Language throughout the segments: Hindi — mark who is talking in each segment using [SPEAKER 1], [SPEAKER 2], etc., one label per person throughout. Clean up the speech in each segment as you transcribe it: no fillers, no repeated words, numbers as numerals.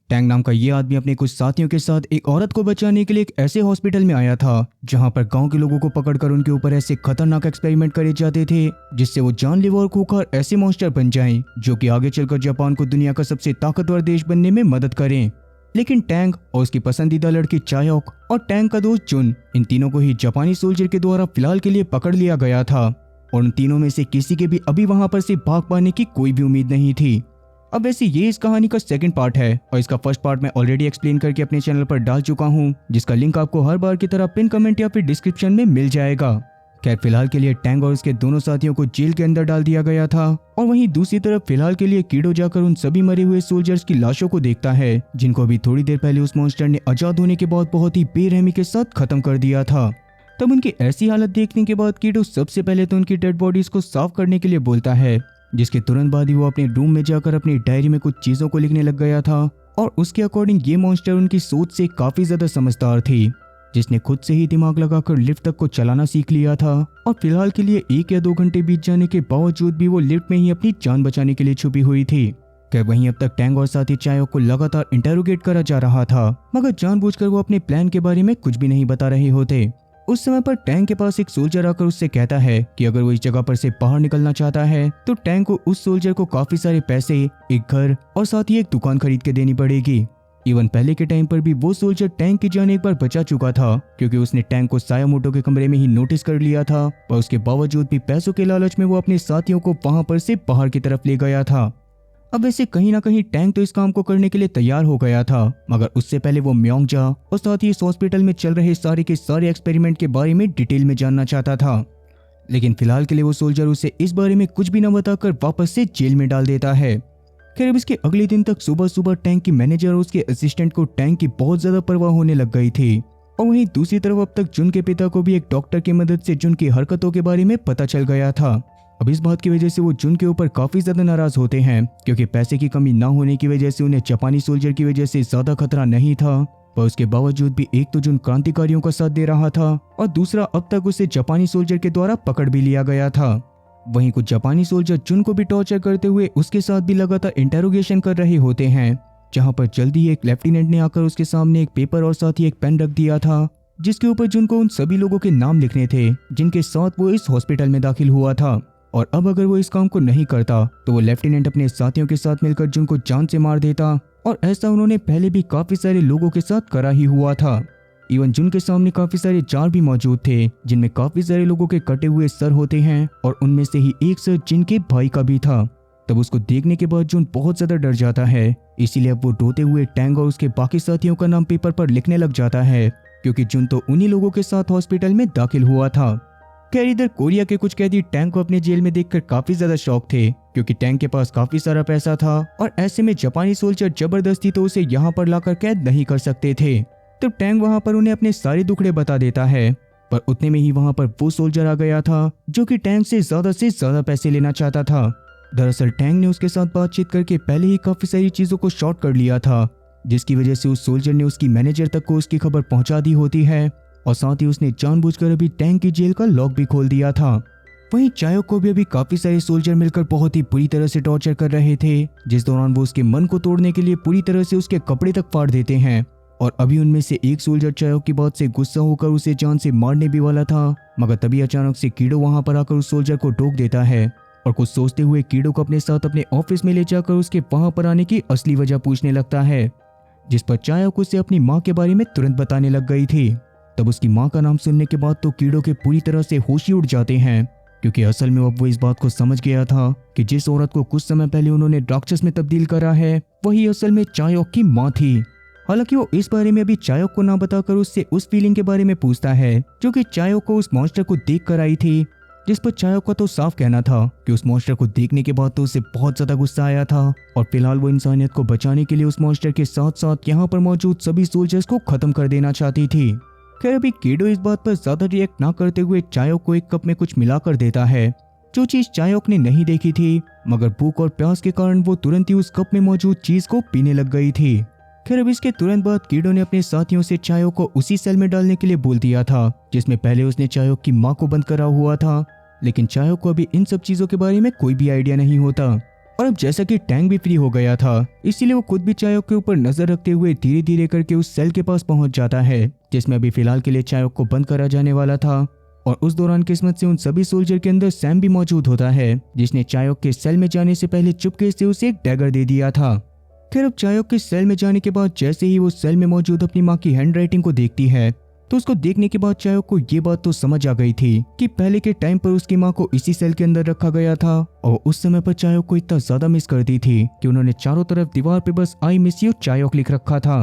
[SPEAKER 1] टैंग नाम का ये आदमी अपने कुछ साथियों के साथ एक औरत को बचाने के लिए एक ऐसे हॉस्पिटल में आया था जहां पर गांव के लोगों को पकड़कर उनके ऊपर ऐसे खतरनाक एक्सपेरिमेंट करे जाते थे जिससे वो जानलेवा और खूंखार ऐसे मॉन्स्टर बन जाएं जो कि आगे चलकर जापान को दुनिया का सबसे ताकतवर देश बनने में मदद करें। लेकिन टैंग और उसकी पसंदीदा लड़की चायोक और टैंग का दोस्त जुन, इन तीनों को ही जापानी सोल्जर के द्वारा फिलहाल के लिए पकड़ लिया गया था और उन तीनों में से किसी के भी अभी वहां पर से भाग पाने की कोई भी उम्मीद नहीं थी। अब वैसे ये इस कहानी का सेकंड पार्ट है और इसका फर्स्ट पार्ट मैं ऑलरेडी एक्सप्लेन करके अपने चैनल पर डाल चुका हूँ, जिसका लिंक आपको हर बार की तरह पिन कमेंट या फिर डिस्क्रिप्शन में मिल जाएगा। खैर फिलहाल के लिए टैंग और उसके दोनों साथियों को जेल के अंदर डाल दिया गया था और वहीं दूसरी तरफ फिलहाल के लिए कीडो जाकर उन सभी मरे हुए सोल्जर्स की लाशों को देखता है जिनको अभी थोड़ी देर पहले उस मॉन्स्टर ने आजाद होने के बाद बहुत ही बेरहमी के साथ खत्म कर दिया था। तब उनकी ऐसी हालत देखने के बाद कीडो सबसे पहले तो उनकी डेड बॉडीज को साफ करने के लिए बोलता है, जिसके तुरंत बाद ही वो अपने रूम में जाकर अपनी डायरी में कुछ चीजों को लिखने लग गया था और उसके अकॉर्डिंग ये मॉन्स्टर उनकी सोच से काफी ज्यादा समझदार थी, जिसने खुद से ही दिमाग लगाकर लिफ्ट तक को चलाना सीख लिया था और फिलहाल के लिए 1 या 2 घंटे बीत जाने के बावजूद भी वो लिफ्ट में ही अपनी जान बचाने के लिए छुपी हुई थी। क्या वहीं अब तक टैंग और साथी चायो को लगातार इंटेरोगेट करा जा रहा था, मगर जानबूझकर वो अपने प्लान के बारे में कुछ भी नहीं बता रहे होते। उस समय पर टैंग के पास एक सोल्जर आकर उससे कहता है कि अगर वो इस जगह पर से बाहर निकलना चाहता है तो टैंग को उस सोल्जर को काफी सारे पैसे, एक घर और साथ ही एक दुकान खरीद के देनी पड़ेगी। इवन पहले के टाइम पर भी वो सोल्जर टैंग की जान एक बार बचा चुका था क्योंकि उसने टैंग को सायामोटो के कमरे में ही नोटिस कर लिया था और उसके बावजूद भी पैसों के लालच में वो अपने साथियों को वहां पर से बाहर की तरफ ले गया था। अब वैसे कहीं ना कहीं टैंग तो इस काम को करने के लिए तैयार हो गया था, मगर उससे पहले वो म्योंगजा और साथ ही इस हॉस्पिटल में चल रहे सारे के सारे एक्सपेरिमेंट के बारे में डिटेल में जानना चाहता था। लेकिन फिलहाल के लिए वो सोल्जर उसे इस बारे में कुछ भी न बताकर वापस से जेल में डाल देता है। खैर अब इसके अगले दिन तक सुबह सुबह टैंग की मैनेजर और उसके असिस्टेंट को टैंग की बहुत ज्यादा परवाह होने लग गई थी और वहीं दूसरी तरफ अब तक जुन के पिता को भी एक डॉक्टर की मदद से जुन की हरकतों के बारे में पता चल गया था। अब इस बात की वजह से वो जुन के ऊपर काफी ज्यादा नाराज होते हैं क्योंकि पैसे की कमी ना होने की वजह से उन्हें जापानी सोल्जर की वजह से ज्यादा खतरा नहीं था, पर उसके बावजूद भी एक तो जुन क्रांतिकारियों का साथ दे रहा था और दूसरा अब तक उसे जापानी सोल्जर के द्वारा पकड़ भी लिया गया था। वहीं कुछ जापानी सोल्जर जुन को भी टॉर्चर करते हुए उसके साथ भी लगातार इंटेरोगेशन कर रहे होते हैं, जहां पर जल्दी ही एक लेफ्टिनेंट ने आकर उसके सामने एक पेपर और साथ ही एक पेन रख दिया था जिसके ऊपर जुन को उन सभी लोगों के नाम लिखने थे जिनके साथ वो इस हॉस्पिटल में दाखिल हुआ था और अब अगर वो इस काम को नहीं करता तो वो लेफ्टिनेंट अपने साथियों के साथ मिलकर जुन को जान से मार देता और ऐसा उन्होंने पहले भी काफी सारे लोगों के साथ करा ही हुआ था। इवन जुन के सामने काफी सारे जार भी मौजूद थे जिनमें काफी सारे लोगों के कटे हुए सर होते हैं और उनमें से ही एक सर जिन के भाई का भी था। तब उसको देखने के बाद जुन बहुत ज्यादा डर जाता है, इसीलिए अब वो रोते हुए टैंग और उसके बाकी साथियों का नाम पेपर पर लिखने लग जाता है क्योंकि जुन तो उन्हीं लोगों के साथ हॉस्पिटल में दाखिल हुआ था। खैर इधर कोरिया के कुछ कैदी टैंग को अपने जेल में देखकर काफी ज्यादा शौक थे क्योंकि टैंग के पास काफी सारा पैसा था और ऐसे में जापानी सोल्जर जबरदस्ती तो उसे यहाँ पर लाकर कैद नहीं कर सकते थे। तो टैंग वहां पर उन्हें अपने सारे दुखड़े बता देता है, पर उतने में ही वहां पर वो सोल्जर आ गया था जो कि टैंग से ज्यादा पैसे लेना चाहता था। दरअसल टैंग ने उसके साथ बातचीत करके पहले ही काफी सारी चीजों को शॉर्ट कर लिया था, जिसकी वजह से उस सोल्जर ने उसकी मैनेजर तक को उसकी खबर पहुंचा दी होती है और साथ ही उसने जानबूझकर अभी टैंग की जेल का लॉक भी खोल दिया था। वहीं चायो को भी अभी काफी सारे सोल्जर मिलकर बहुत ही बुरी तरह से टॉर्चर कर रहे थे, जिस दौरान वो उसके मन को तोड़ने के लिए पूरी तरह से उसके कपड़े तक फाड़ देते हैं और अभी उनमें से एक सोल्जर चायो की बात से गुस्सा होकर उसे जान से मारने भी वाला था, मगर तभी अचानक से कीडो वहां पर आकर उस सोल्जर को टोक देता है और कुछ सोचते हुए कीडो को अपने साथ अपने ऑफिस में ले जाकर उसके वहां पर आने की असली वजह पूछने लगता है, जिस पर चायो को उसे अपनी माँ के बारे में तुरंत बताने लग गई थी। तब उसकी माँ का नाम सुनने के बाद तो कीडो के पूरी तरह से होश ही उड़ जाते हैं क्योंकि असल में अब वो इस बात को समझ गया था कि जिस औरत को कुछ समय पहले उन्होंने राक्षस में तब्दील करा है वही असल में चायोक की माँ थी। हालांकि वो इस बारे में अभी चायोक को ना बताकर उससे उस फीलिंग के बारे में पूछता है जो कि चायोक को उस मॉन्स्टर को देख कर आई थी, जिस पर चायोक का तो साफ कहना था कि उस मॉन्स्टर को देखने के बाद तो उसे बहुत ज्यादा गुस्सा आया था और फिलहाल वो इंसानियत को बचाने के लिए उस मॉन्स्टर के साथ साथ यहाँ पर मौजूद सभी सोल्जर्स को खत्म कर देना चाहती थी। खैर अभी कीडो इस बात पर ज्यादा रिएक्ट ना करते हुए चायोक को एक कप में कुछ मिलाकर देता है, जो चीज चायोक ने नहीं देखी थी, मगर भूख और प्यास के कारण वो तुरंत ही उस कप में मौजूद चीज को पीने लग गई थी। खैर अब इसके तुरंत बाद कीडो ने अपने साथियों से चायोक को उसी सेल में डालने के लिए बोल दिया था जिसमें पहले उसने चायोक की माँ को बंद करा हुआ था, लेकिन चायोक को अभी इन सब चीजों के बारे में कोई भी आइडिया नहीं होता। और अब जैसा कि टैंक भी फ्री हो गया था, इसीलिए वो खुद भी चायोक के ऊपर नजर रखते हुए धीरे धीरे करके उस सेल के पास पहुंच जाता है जिसमें अभी फिलहाल के लिए चायोक को बंद करा जाने वाला था। और उस दौरान किस्मत से उन सभी सोल्जर के अंदर सैम भी मौजूद होता है जिसने चायोक के सेल में जाने से पहले चुपके से उसे एक डैगर दे दिया था। खैर अब चायोक के सेल में जाने के बाद जैसे ही वो सेल में मौजूद अपनी माँ की हैंडराइटिंग को देखती है तो उसको देखने के बाद चायोक को ये बात तो समझ आ गई थी कि पहले के टाइम पर उसकी माँ को इसी सेल के अंदर रखा गया था और उस समय पर चायोक को इतना ज्यादा मिस करती थी कि उन्होंने चारों तरफ दीवार पे बस आई मिस यू चायोक लिख रखा था।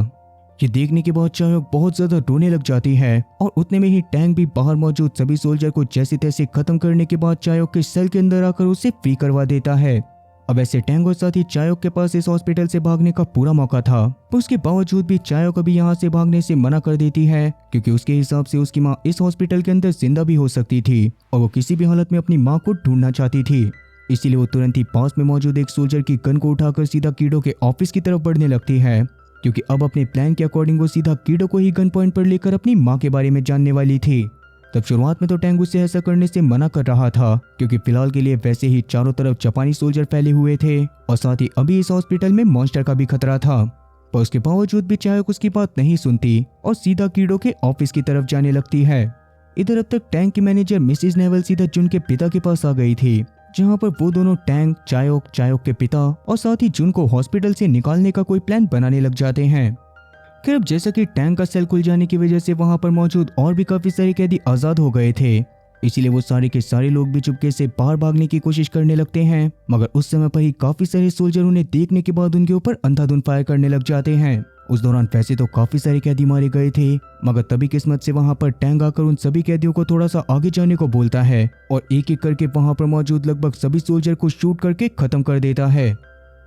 [SPEAKER 1] ये देखने के बाद चायोक बहुत ज्यादा रोने लग जाती है और उतने में ही टैंक भी बाहर मौजूद सभी सोल्जर को जैसे तैसे खत्म करने के बाद चायोक के सेल के अंदर आकर उसे फ्री करवा देता है। अब ऐसे टैंक और साथ ही चायोक के पास इस हॉस्पिटल से भागने का पूरा मौका था, पर उसके बावजूद भी चायोक अभी यहाँ से भागने से मना कर देती है क्योंकि उसके हिसाब से उसकी माँ इस हॉस्पिटल के अंदर जिंदा भी हो सकती थी और वो किसी भी हालत में अपनी माँ को ढूंढना चाहती थी। इसीलिए वो तुरंत ही पास में मौजूद एक सोल्जर की गन को उठाकर सीधा कीडो के ऑफिस की तरफ बढ़ने लगती है क्योंकि अब अपने प्लान के अकॉर्डिंग वो सीधा कीडो को ही गन पॉइंट पर लेकर अपनी माँ के बारे में जानने वाली थी। तब शुरुआत में तो टैंग उससे ऐसा करने से मना कर रहा था क्योंकि फिलहाल के लिए वैसे ही चारों तरफ जापानी सोल्जर फैले हुए थे और साथ ही अभी इस हॉस्पिटल में मॉन्स्टर का भी खतरा था, पर उसके बावजूद भी चायोक उसकी बात नहीं सुनती और सीधा कीडो के ऑफिस की तरफ जाने लगती है। इधर अब तक टैंक की मैनेजर मिसिज नेवल सीधा जुन के पिता के पास आ गई थी जहाँ पर वो दोनों टैंक, चायोक के पिता और साथ ही जुन को हॉस्पिटल से निकालने का कोई प्लान बनाने लग जाते हैं। खैर अब जैसा कि टैंक का सेल खुल जाने की वजह से वहां पर मौजूद और भी काफी सारे कैदी आजाद हो गए थे, इसीलिए वो सारे के सारे लोग भी चुपके से बाहर भागने की कोशिश करने लगते हैं, मगर उस समय पर ही काफी सारे सोल्जर उन्हें देखने के बाद उनके ऊपर अंधाधुंध फायर करने लग जाते हैं। उस दौरान वैसे तो काफी सारे कैदी मारे गए थे, मगर तभी किस्मत से वहां पर टैंक आकर उन सभी कैदियों को थोड़ा सा आगे जाने को बोलता है और एक एक करके वहां पर मौजूद लगभग सभी सोल्जर को शूट करके खत्म कर देता है।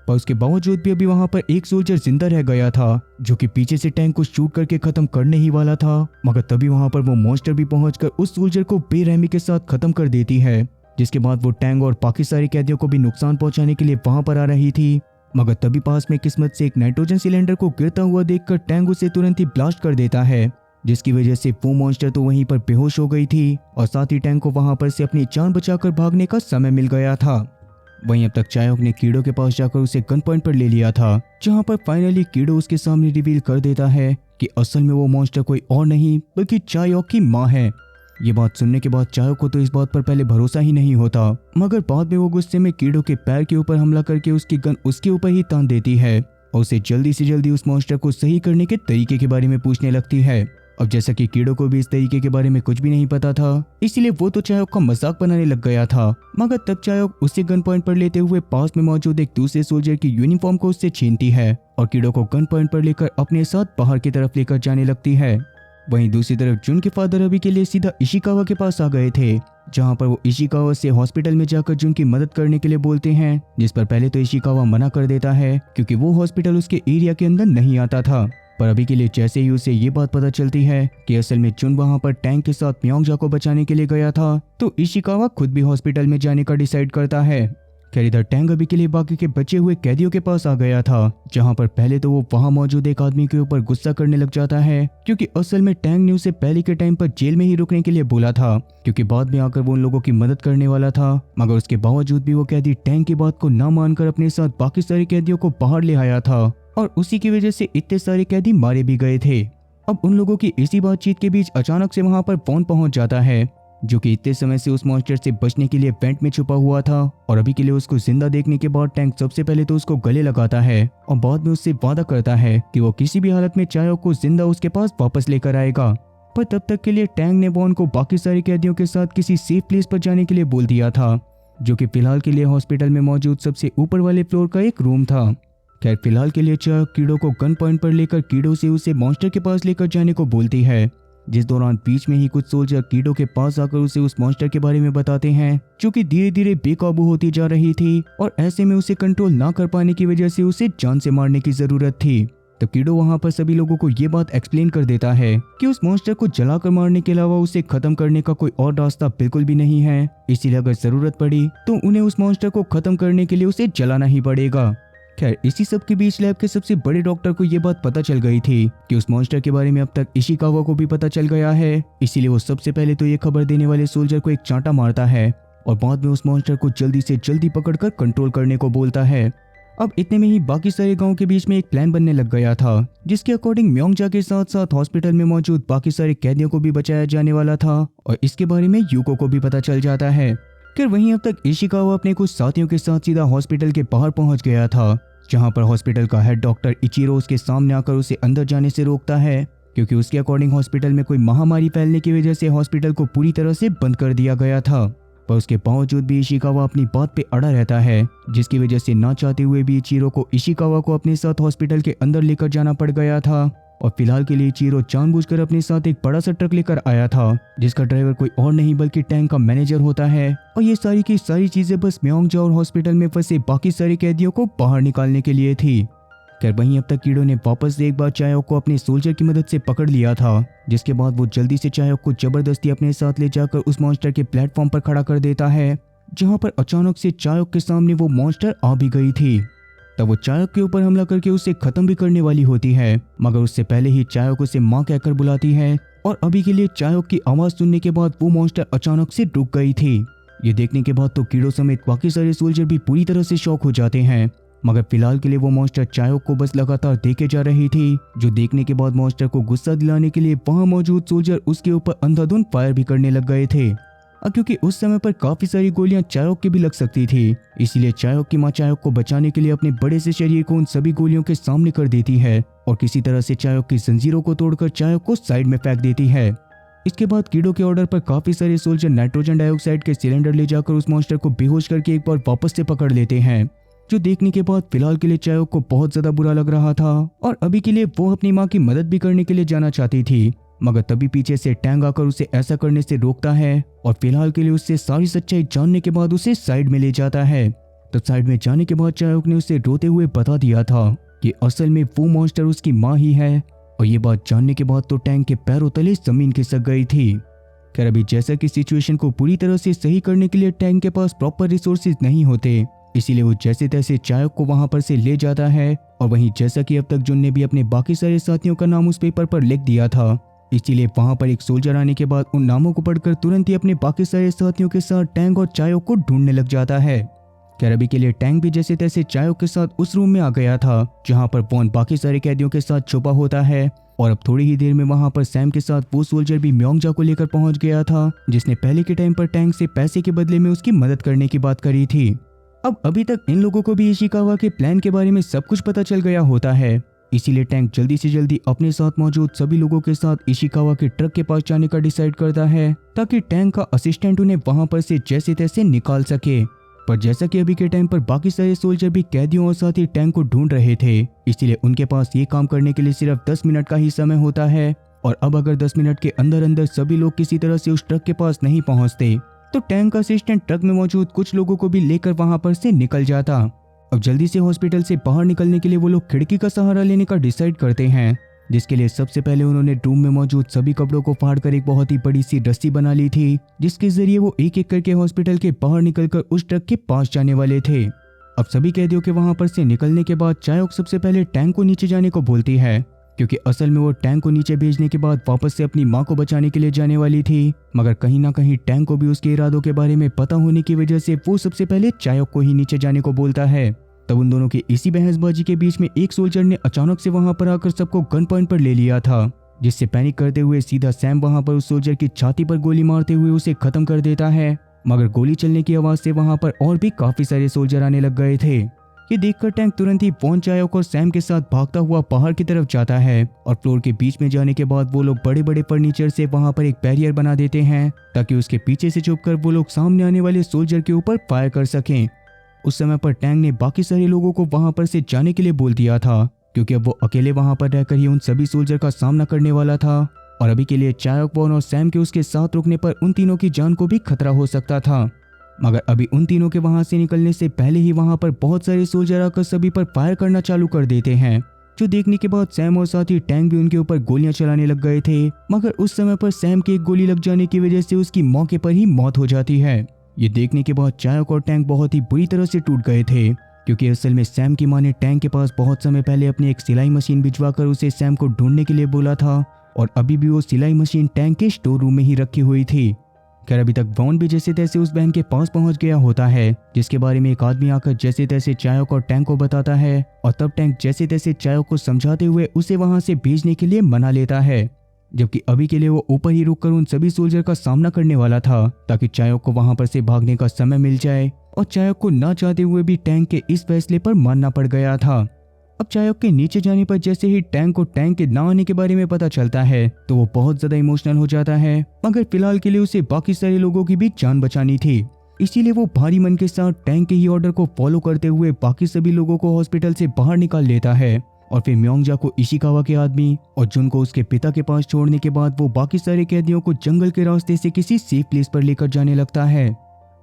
[SPEAKER 1] पर उसके बावजूद भी अभी वहां पर एक सोल्जर जिंदा रह गया था जो कि पीछे से टैंक को शूट करके खत्म करने ही वाला था, मगर तभी वहां पर वो मॉन्स्टर भी पहुंचकर उस सोल्जर को बेरहमी के साथ खत्म कर देती है, जिसके बाद वो टैंक और बाकी सारे कैदियों को भी नुकसान पहुंचाने के लिए वहां पर आ रही थी। मगर तभी पास में किस्मत से एक नाइट्रोजन सिलेंडर को गिरता हुआ देखकर टैंक उसे तुरंत ही ब्लास्ट कर देता है, जिसकी वजह से वो मॉन्स्टर तो वहीं पर बेहोश हो गई थी और साथ ही टैंक को वहां पर से अपनी जान बचाकर भागने का समय मिल गया था। वहीं अब तक चायोक ने कीडो के पास जाकर उसे गन पॉइंट पर ले लिया था, जहां पर फाइनली कीडो उसके सामने रिवील कर देता है कि असल में वो मॉन्स्टर कोई और नहीं बल्कि चायोक की माँ है। ये बात सुनने के बाद चायोक को तो इस बात पर पहले भरोसा ही नहीं होता, मगर बाद में वो गुस्से में कीडो के पैर के ऊपर हमला करके उसकी गन उसके ऊपर ही तान देती है और उसे जल्दी से जल्दी उस मॉन्स्टर को सही करने के तरीके के बारे में पूछने लगती है। अब जैसा कि कीडो को भी इस तरीके के बारे में कुछ भी नहीं पता था, इसीलिए वो तो चायोक का मजाक बनाने लग गया था, मगर तब चायोक उसे गन पॉइंट पर लेते हुए पास में मौजूद एक दूसरे सोल्जर की यूनिफॉर्म को उससे छीनती है और कीडो को गन पॉइंट पर लेकर अपने साथ बाहर की तरफ लेकर जाने लगती है। वहीं दूसरी तरफ जुन के फादर अभी के लिए सीधा इशिकावा के पास आ गए थे, जहां पर वो इशिकावा से हॉस्पिटल में जाकर जुन की मदद करने के लिए बोलते हैं, जिस पर पहले तो इशिकावा मना कर देता है क्योंकि वो हॉस्पिटल उसके एरिया के अंदर नहीं आता था। पर अभी के लिए जैसे ही उसे ये बात पता चलती है कि असल में जुन वहां पर टैंक के साथ म्योंगजा को बचाने के लिए गया था, तो इशिकावा खुद भी हॉस्पिटल में जाने का डिसाइड करता है। खैर इधर टैंक अभी के लिए बाकी के बचे हुए कैदियों के पास आ गया था, जहां पर पहले तो वो वहां मौजूद एक आदमी के ऊपर गुस्सा करने लग जाता है क्योंकि असल में टैंक ने उसे पहले के टाइम पर जेल में ही रुकने के लिए बोला था, क्योंकि बाद में आकर वो उन लोगों की मदद करने वाला था, मगर उसके बावजूद भी वो कैदी टैंक की बात को न मानकर अपने साथ बाकी सारे कैदियों को बाहर ले आया था और उसी की वजह से इतने सारे कैदी मारे भी गए थे। अब उन लोगों की इसी बातचीत के बीच अचानक से वहां पर वॉन पहुंच जाता है, जो कि इतने समय से उस मॉन्स्टर से बचने के लिए वेंट में छुपा हुआ था और अभी के लिए उसको जिंदा देखने के बाद टैंक सबसे पहले तो उसको गले लगाता है और बाद में उससे वादा करता है कि वो किसी भी हालत में चायोक को जिंदा उसके पास वापस लेकर आएगा। पर तब तक के लिए टैंक ने वॉन को बाकी सारे कैदियों के साथ किसी सेफ प्लेस पर जाने के लिए बोल दिया था, जो कि फिलहाल के लिए हॉस्पिटल में मौजूद सबसे ऊपर वाले फ्लोर का एक रूम था। खैर फिलहाल के लिए चायोक कीडो को गन पॉइंट पर लेकर कीडो से उसे मॉन्स्टर के पास लेकर जाने को बोलती है, जिस दौरान बीच में ही कुछ सोल्जर कीडो के पास आकर उसे उस मॉन्स्टर के बारे में बताते हैं, जो कि धीरे धीरे बेकाबू होती जा रही थी और ऐसे में उसे कंट्रोल ना कर पाने की वजह से उसे जान से मारने की जरूरत थी। तो कीडो वहां पर सभी लोगों को ये बात एक्सप्लेन कर देता है कि उस मॉन्स्टर को जलाकर मारने के अलावा उसे खत्म करने का कोई और रास्ता बिल्कुल भी नहीं है, इसीलिए अगर जरूरत पड़ी तो उन्हें उस मॉन्स्टर को खत्म करने के लिए उसे जलाना ही पड़ेगा। खैर इसी सब के बीच लैब के सबसे बड़े डॉक्टर को ये बात पता चल गई थी कि उस मॉन्स्टर के बारे में अब तक इशिकावा को भी पता चल गया है, इसीलिए वो सबसे पहले तो ये खबर देने वाले सोल्जर को एक चांटा मारता है और बाद में उस मॉन्स्टर को जल्दी से जल्दी पकड़कर कंट्रोल करने को बोलता है। अब इतने में ही बाकी सारे गांव के बीच में एक प्लान बनने लग गया था, जिसके अकॉर्डिंग म्योंगजा के साथ साथ हॉस्पिटल में मौजूद बाकी सारे कैदियों को भी बचाया जाने वाला था और इसके बारे में यूको को भी पता चल जाता है। फिर वहीं अब तक इशिकावा अपने कुछ साथियों के साथ सीधा हॉस्पिटल के बाहर पहुंच गया था, जहां पर हॉस्पिटल का हेड डॉक्टर इचिरो उसके सामने आकर उसे अंदर जाने से रोकता है, क्योंकि उसके अकॉर्डिंग हॉस्पिटल में कोई महामारी फैलने की वजह से हॉस्पिटल को पूरी तरह से बंद कर दिया गया था। पर उसके बावजूद भी इशिकावा अपनी बात पे अड़ा रहता है, जिसकी वजह से ना चाहते हुए भी इचिरो को इशिकावा को अपने साथ हॉस्पिटल के अंदर लेकर जाना पड़ गया था। और फिलहाल के लिए इचिरो जानबूझकर अपने साथ एक बड़ा सा ट्रक लेकर आया था, जिसका ड्राइवर कोई और नहीं बल्कि टैंक का मैनेजर होता है। और ये सारी की सारी चीजें बस म्योंगजा और हॉस्पिटल में फंसे बाकी सारे कैदियों को बाहर निकालने के लिए थी। खैर वहीं अब तक कीड़ो ने वापस से एक बार चायोक को अपने सोल्जर की मदद से पकड़ लिया था, जिसके बाद वो जल्दी से चायोक को जबरदस्ती अपने साथ ले जाकर उस मॉन्स्टर के प्लेटफॉर्म पर खड़ा कर देता है, जहां पर अचानक से चायोक के सामने वो मॉन्स्टर आ भी गई थी। तब वो चायोक के ऊपर हमला करके उसे खत्म भी करने वाली होती है, मगर उससे पहले ही चायोक उसे माँ कहकर बुलाती है। और अभी के लिए चायोक की आवाज सुनने के बाद वो मॉन्स्टर अचानक से रुक गई थी। ये देखने के बाद तो कीड़ो समेत बाकी सारे सोल्जर भी पूरी तरह से शॉक हो जाते हैं, मगर फिलहाल के लिए वो मॉन्स्टर चायोक को बस लगातार देखे जा रही थी, जो देखने के बाद मॉन्स्टर को गुस्सा दिलाने के लिए वहां मौजूद सोल्जर उसके ऊपर अंधाधुंध फायर भी करने लग गए थे। अब क्योंकि उस समय पर काफी सारी गोलियां चायोक की भी लग सकती थी, इसीलिए चायोक की मां चायोक को बचाने के लिए अपने बड़े से शरीर को उन सभी गोलियों के सामने कर देती है और किसी तरह से चायोक की जंजीरों को तोड़कर चायोक को साइड में फेंक देती है। इसके बाद कीड़ो के ऑर्डर पर काफी सारे सोल्जर नाइट्रोजन डाइऑक्साइड के सिलेंडर ले जाकर उस मॉन्स्टर को बेहोश करके एक बार वापस से पकड़ लेते हैं, जो देखने के बाद फिलहाल के लिए चायोक को बहुत ज्यादा बुरा लग रहा था और अभी के लिए वो अपनी माँ की मदद भी करने के लिए जाना चाहती थी। मगर तभी पीछे से टैंग आकर उसे ऐसा करने से रोकता है और फिलहाल के लिए उससे सारी सच्चाई जानने के बाद उसे साइड में ले जाता है। तो साइड में जाने के बाद चायोक ने उसे रोते हुए बता दिया था कि असल में वो मॉन्स्टर उसकी माँ ही है। और ये बात जानने के बाद तो टैंग के पैरों तले जमीन खिसक गई थी। खैर अभी जैसा कि सिचुएशन को पूरी तरह से सही करने के लिए टैंग के पास प्रॉपर रिसोर्सेज नहीं होते, इसीलिए वो जैसे तैसे चायोक को वहां पर से ले जाता है। और वहीं जैसा कि अब तक जुन ने भी अपने बाकी सारे साथियों का नाम उस पेपर पर लिख दिया था, इसीलिए वहां पर एक सोल्जर आने के बाद उन नामों को पढ़कर तुरंत ही अपने बाकी सारे साथियों के साथ टैंग और चायोक को ढूंढने लग जाता है। खैर अभी के लिए टैंग भी जैसे तैसे चायोक के साथ उस रूम में आ गया था, जहां पर वॉन बाकी सारे कैदियों के साथ छुपा होता है। और अब थोड़ी ही देर में वहां पर सैम के साथ वो सोल्जर भी म्योंगजा को लेकर पहुंच गया था, जिसने पहले के टाइम पर टैंग से पैसे के बदले में उसकी मदद करने की बात करी थी। अब अभी तक इन लोगों को भी इशिकावा के प्लान के बारे में सब कुछ पता चल गया होता है, इसीलिए टैंक जल्दी से जल्दी अपने साथ मौजूद सभी लोगों के साथ इशिकावा के ट्रक के पास जाने का डिसाइड करता है, ताकि टैंक का असिस्टेंट उन्हें वहां पर से जैसे तैसे निकाल सके। पर जैसा कि अभी के टाइम पर बाकी सारे सोल्जर भी कैदियों और साथ ही टैंक को ढूंढ रहे थे, इसलिए उनके पास ये काम करने के लिए सिर्फ 10 मिनट का ही समय होता है। और अब अगर 10 मिनट के अंदर अंदर सभी लोग किसी तरह से उस ट्रक के पास नहीं पहुंचते, तो टैंक का असिस्टेंट ट्रक में मौजूद कुछ लोगों को भी लेकर वहां पर से निकल जाता। अब जल्दी से हॉस्पिटल से बाहर निकलने के लिए वो लोग खिड़की का सहारा लेने का डिसाइड करते हैं, जिसके लिए सबसे पहले उन्होंने रूम में मौजूद सभी कपड़ों को फाड़कर एक बहुत ही बड़ी सी रस्सी बना ली थी, जिसके जरिए वो एक एक करके हॉस्पिटल के बाहर निकलकर उस ट्रक के पास जाने वाले थे। अब सभी कैदियों के वहां पर से निकलने के बाद चायोक सबसे पहले टैंक को नीचे जाने को बोलती है, क्योंकि असल में वो टैंक को नीचे भेजने के बाद वापस से अपनी माँ को बचाने के लिए जाने वाली थी। मगर कहीं ना कहीं टैंक को भी उसके इरादों के बारे में पता होने की वजह से वो सबसे पहले चायोक को ही नीचे जाने को बोलता है। तब उन दोनों की इसी बहसबाजी के बीच में एक सोल्जर ने अचानक से वहां पर आकर सबको गन पॉइंट पर ले लिया था, जिससे पैनिक करते हुए सीधा सैम वहां पर उस सोल्जर की छाती पर गोली मारते हुए उसे खत्म कर देता है। मगर गोली चलने की आवाज से वहां पर और भी काफी सारे सोल्जर आने लग गए थे। ये देखकर टैंक तुरंत ही वॉन चायोक और सैम के साथ भागता हुआ पहाड़ की तरफ जाता है और फ्लोर के बीच में जाने के बाद वो लोग बड़े बड़े फर्नीचर से वहां पर एक बैरियर बना देते हैं, ताकि उसके पीछे से छुपकर वो लोग सामने आने वाले सोल्जर के ऊपर फायर कर सकें। उस समय पर टैंक ने बाकी सारे लोगों को वहां पर से जाने के लिए बोल दिया था, क्योंकि अब वो अकेले वहां पर रहकर ही उन सभी सोल्जर का सामना करने वाला था। और अभी के लिए चायोक, वॉन और सैम के उसके साथ रुकने पर उन तीनों की जान को भी खतरा हो सकता था। मगर अभी उन तीनों के वहां से निकलने से पहले ही वहां पर बहुत सारे सोल्जर आकर सभी पर फायर करना चालू कर देते हैं, जो देखने के बाद सैम और साथ ही टैंक भी उनके ऊपर गोलियां चलाने लग गए थे। मगर उस समय पर सैम की एक गोली लग जाने की वजह से उसकी मौके पर ही मौत हो जाती है। ये देखने के बाद चायोक और टैंक बहुत ही बुरी तरह से टूट गए थे, क्योंकि असल में सैम की मां ने टैंक के पास बहुत समय पहले अपनी एक सिलाई मशीन भिजवाकर उसे सैम को ढूंढने के लिए बोला था, और अभी भी वो सिलाई मशीन टैंक के स्टोर रूम में ही रखी हुई थी। खैर अभी तक वॉन भी जैसे तैसे उस बहन के पास पहुंच गया होता है, जिसके बारे में एक आदमी आकर जैसे तैसे चायोक और टैंक को बताता है और तब टैंक जैसे तैसे चायोक को समझाते हुए उसे वहां से भेजने के लिए मना लेता है। जबकि अभी के लिए वो ऊपर ही रुककर उन सभी सोल्जर का सामना करने वाला था ताकि चायोक को वहां पर से भागने का समय मिल जाए, और चायोक को ना चाहते हुए भी टैंक के इस फैसले पर मानना पड़ गया था। अब चायोक के नीचे जाने पर जैसे ही टैंक को टैंक के ना आने के बारे में पता चलता है तो वो बहुत ज्यादा इमोशनल हो जाता है, मगर फिलहाल के लिए उसे बाकी सारे लोगों की भी जान बचानी थी। इसीलिए वो भारी मन के साथ टैंक के ही ऑर्डर को फॉलो करते हुए बाकी सभी लोगों को हॉस्पिटल से बाहर निकाल लेता है, और फिर म्योंगजा को इशिकावा के आदमी और जुन को उसके पिता के पास छोड़ने के बाद वो बाकी सारे कैदियों को जंगल के रास्ते से किसी सेफ प्लेस पर लेकर जाने लगता है।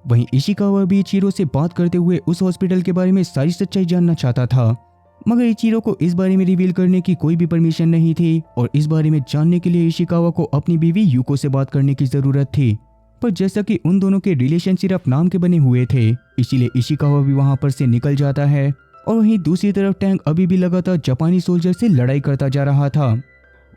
[SPEAKER 1] वहीं इशिकावा भी इचिरो से बात करते हुए उस हॉस्पिटल के बारे में सारी सच्चाई जानना चाहता था, मगर इचिरो को इस बारे में रिवील करने की कोई भी परमिशन नहीं थी, और इस बारे में जानने के लिए इशिकावा को अपनी बीवी यूको से बात करने की जरूरत थी। पर जैसा कि उन दोनों के रिलेशन सिर्फ नाम के बने हुए थे, इसीलिए इशिकावा भी वहां पर से निकल जाता है, और वहीं दूसरी तरफ टैंक अभी भी लगातार जापानी सोल्जर से लड़ाई करता जा रहा था।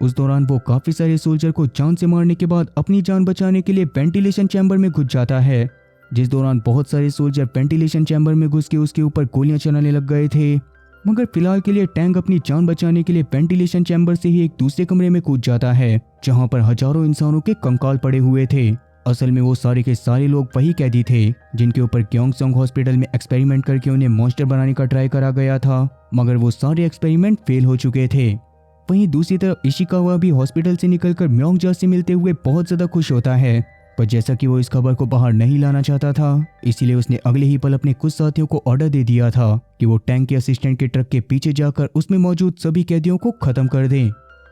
[SPEAKER 1] उस दौरान वो काफी सारे सोल्जर को जान से मारने के बाद अपनी जान बचाने के लिए वेंटिलेशन चैम्बर में घुस जाता है, जिस दौरान बहुत सारे सोल्जर वेंटिलेशन चैम्बर में घुस के उसके ऊपर गोलियां चलाने लग गए थे। मगर फिलहाल के लिए टैंक अपनी जान बचाने के लिए वेंटिलेशन चैम्बर से ही एक दूसरे कमरे में कूद जाता है, जहां पर हजारों इंसानों के कंकाल पड़े हुए थे। असल में वो सारे के सारे लोग वही कैदी थे जिनके ऊपर गयोंगसंग हॉस्पिटल में एक्सपेरिमेंट करके उन्हें मॉन्स्टर बनाने का ट्राई करा गया था, मगर वो सारे एक्सपेरिमेंट फेल हो चुके थे। वहीं दूसरी तरफ इशिकावा भी हॉस्पिटल से निकलकर म्योंगजा से मिलते हुए बहुत ज्यादा खुश होता है, पर जैसा कि वो इस खबर को बाहर नहीं लाना चाहता था, इसीलिए उसने अगले ही पल अपने कुछ साथियों को ऑर्डर दे दिया था कि वो टैंक के असिस्टेंट के ट्रक के पीछे जाकर उसमें मौजूद सभी कैदियों को खत्म कर दें।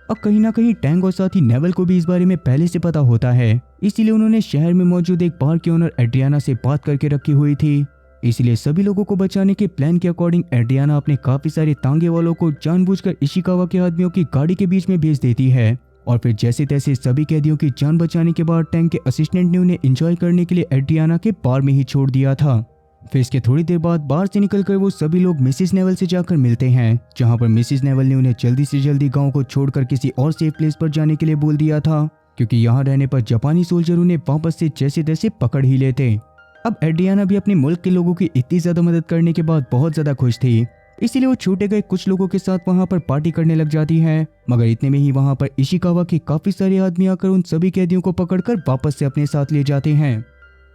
[SPEAKER 1] अब कहीं ना कहीं टैंक और साथी नेवल को भी इस बारे में पहले से पता होता है, इसीलिए उन्होंने शहर में मौजूद एक बार के ओनर एड्रियाना से बात करके रखी हुई थी। इसलिए सभी लोगों को बचाने के प्लान के अकॉर्डिंग एड्रियाना अपने काफी सारे तांगे वालों को जानबूझकर इशिकावा के आदमियों की गाड़ी के बीच में भेज देती है, और फिर जैसे तैसे सभी कैदियों की जान बचाने के बाद टैंक के असिस्टेंट ने उन्हें एंजॉय करने के लिए एड्रियाना के बार में ही छोड़ दिया था। फिर इसके थोड़ी देर बाद बार से निकलकर वो सभी लोग मिसिस नेवल से जाकर मिलते हैं, जहां पर मिसिस नेवल ने उन्हें जल्दी से जल्दी गांव को छोड़कर किसी और सेफ प्लेस पर जाने के लिए बोल दिया था, क्योंकि यहाँ रहने पर जापानी सोल्जर उन्हें वापस से जैसे तैसे पकड़ ही लेते। अब एड्रियाना भी अपने मुल्क के लोगों की इतनी ज्यादा मदद करने के बाद बहुत ज्यादा खुश थी, इसीलिए वो छूटे गए कुछ लोगों के साथ वहां पर पार्टी करने लग जाती है। मगर इतने में ही वहां पर इशिकावा के काफी सारे आदमी आकर उन सभी कैदियों को पकड़कर वापस से अपने साथ ले जाते हैं।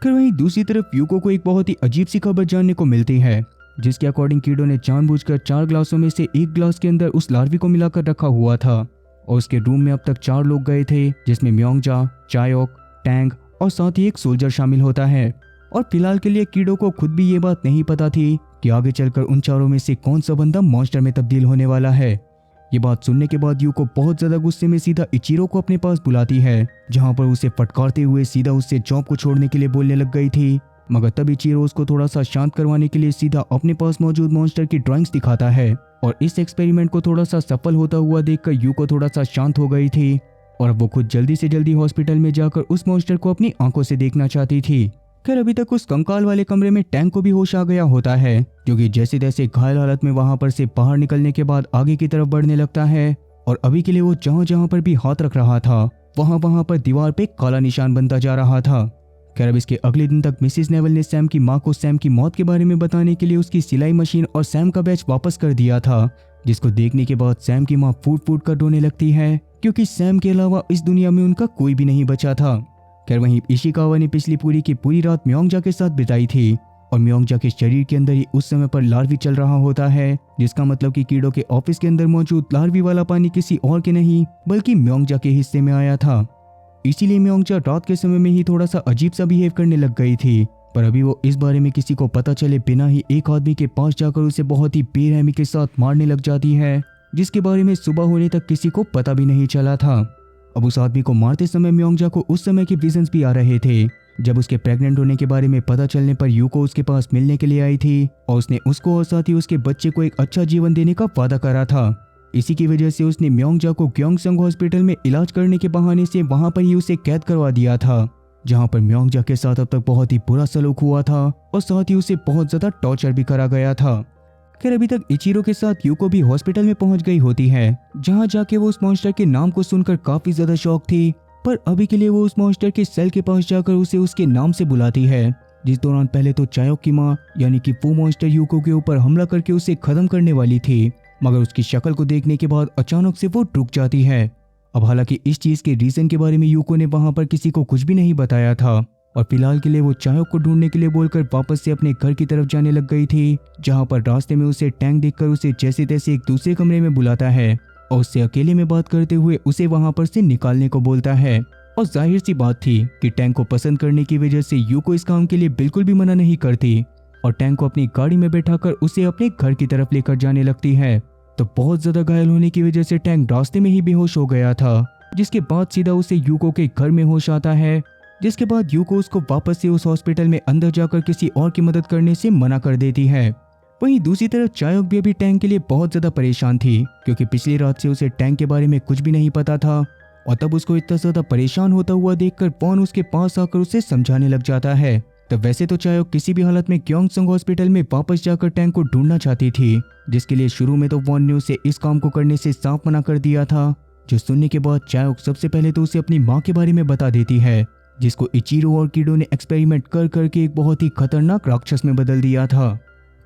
[SPEAKER 1] फिर वहीं दूसरी तरफ यूको को एक बहुत ही अजीब सी खबर जानने को मिलती है, जिसके अकॉर्डिंग कीडो ने जानबूझकर 4 ग्लासों में से एक ग्लास के अंदर उस लार्वी को मिलाकर रखा हुआ था, और उसके रूम में अब तक 4 लोग गए थे, जिसमें म्योंगजा, चायोक, टैंग और साथ ही एक सोल्जर शामिल होता है। और फिलहाल के लिए कीडो को खुद भी ये बात नहीं पता थी कि आगे चलकर उन चारों में से कौन सा बंदा मॉन्स्टर में तब्दील होने वाला है। ये बात सुनने के बाद यूको बहुत ज्यादा गुस्से में सीधा इचिरो को अपने पास बुलाती है, जहां पर उसे फटकारते हुए सीधा उससे जॉब को छोड़ने के लिए बोलने लग गई थी। मगर तब इचिरो उसको थोड़ा सा शांत करवाने के लिए सीधा अपने पास मौजूद मॉन्स्टर की ड्राइंग्स दिखाता है, और इस एक्सपेरिमेंट को थोड़ा सा सफल होता हुआ देखकर यूको थोड़ा सा शांत हो गई थी, और अब वो खुद जल्दी से जल्दी हॉस्पिटल में जाकर उस मॉन्स्टर को अपनी आंखों से देखना चाहती थी। खैर अभी तक उस कंकाल वाले कमरे में टैंक को भी होश आ गया होता है, क्योंकि जैसे तैसे घायल हालत में वहां पर से बाहर निकलने के बाद आगे की तरफ बढ़ने लगता है, और अभी के लिए वो जहां जहां पर भी हाथ रख रहा था वहां पर दीवार पे काला निशान बनता जा रहा था। खैर अब इसके अगले दिन तक मिसिस नेवल ने सैम की मां को सैम की मौत के बारे में बताने के लिए उसकी सिलाई मशीन और सैम का बैच वापस कर दिया था, जिसको देखने के बाद सैम की मां फूट फूट कर रोने लगती है, क्योंकि सैम के अलावा इस दुनिया में उनका कोई भी नहीं बचा था। खैर वहीं इशिकावा ने पिछली पूरी की पूरी रात म्योंगजा के साथ बिताई थी, और म्योंगजा के शरीर के अंदर ही उस समय पर लार्वी चल रहा होता है, जिसका मतलब कि कीडो के ऑफिस के अंदर मौजूद लार्वी वाला पानी किसी और के नहीं बल्कि म्योंगजा के हिस्से में आया था। इसीलिए म्योंगजा रात के समय में ही थोड़ा सा अजीब सा बिहेव करने लग गई थी, पर अभी वो इस बारे में किसी को पता चले बिना ही एक आदमी के पास जाकर उसे बहुत ही बेरहमी के साथ मारने लग जाती है, जिसके बारे में सुबह होने तक किसी को पता भी नहीं चला था। अब उस आदमी को मारते समय म्योंगजा को उस समय के विजन्स भी आ रहे थे, जब उसके प्रेग्नेंट होने के बारे में पता चलने पर यूको उसके पास मिलने के लिए आई थी, और उसने उसको और साथ ही उसके बच्चे को एक अच्छा जीवन देने का वादा करा था। इसी की वजह से उसने म्योंगजा को गयोंगसंग हॉस्पिटल में इलाज करने के बहाने से वहां पर ही उसे कैद करवा दिया था, जहां पर म्योंगजा के साथ अब तक बहुत ही बुरा सलूक हुआ था, और साथ ही उसे बहुत ज्यादा टॉर्चर भी करा गया था। खैर अभी तक इचिरो के साथ यूको भी हॉस्पिटल में पहुंच गई होती है, जहां जाके वो उस मॉन्स्टर के नाम को सुनकर काफी ज्यादा शॉक थी, पर अभी के लिए वो उस मॉन्स्टर के सेल के पास जाकर उसे उसके नाम से बुलाती है। जिस दौरान पहले तो चायोक की माँ यानी कि वो मॉन्स्टर यूको के ऊपर हमला करके उसे खत्म करने वाली थी, मगर उसकी शक्ल को देखने के बाद अचानक से वो रुक जाती है। अब हालांकि इस चीज के रीजन के बारे में यूको ने वहां पर किसी को कुछ भी नहीं बताया था और फिलहाल के लिए वो चायोक को ढूंढने के लिए बोलकर वापस से अपने घर की तरफ जाने लग गई थी, जहां पर रास्ते में उसे टैंक देखकर उसे जैसे तैसे एक दूसरे कमरे में बुलाता है और उससे अकेले में बात करते हुए उसे वहां पर से निकालने को बोलता है। और जाहिर सी बात थी कि टैंक को पसंद करने की वजह से यूको इस काम के लिए बिल्कुल भी मना नहीं करती और टैंक को अपनी गाड़ी में बैठाकर उसे अपने घर की तरफ लेकर जाने लगती है। तो बहुत ज्यादा घायल होने की वजह से टैंक रास्ते में ही बेहोश हो गया था, जिसके बाद सीधा उसे यूको के घर में होश आता है, जिसके बाद यूको उसको वापस से उस हॉस्पिटल में अंदर जाकर किसी और की मदद करने से मना कर देती है। वहीं दूसरी तरफ चायोक भी अभी टैंक के लिए बहुत ज्यादा परेशान थी, क्योंकि पिछली रात से उसे टैंक के बारे में कुछ भी नहीं पता था और तब उसको इतना ज्यादा परेशान होता हुआ देखकर वॉन उसके पास आकर उसे समझाने लग जाता है। तो वैसे तो चायोक किसी भी हालत में क्योंगसंग हॉस्पिटल में वापस जाकर टैंक को ढूंढना चाहती थी, जिसके लिए शुरू में तो वॉन ने उसे इस काम को करने से साफ मना कर दिया था, जो सुनने के बाद चायोक सबसे पहले तो उसे अपनी माँ के बारे में बता देती है, जिसको इचिरो और कीडो ने एक्सपेरिमेंट कर करके एक बहुत ही खतरनाक राक्षस में बदल दिया था।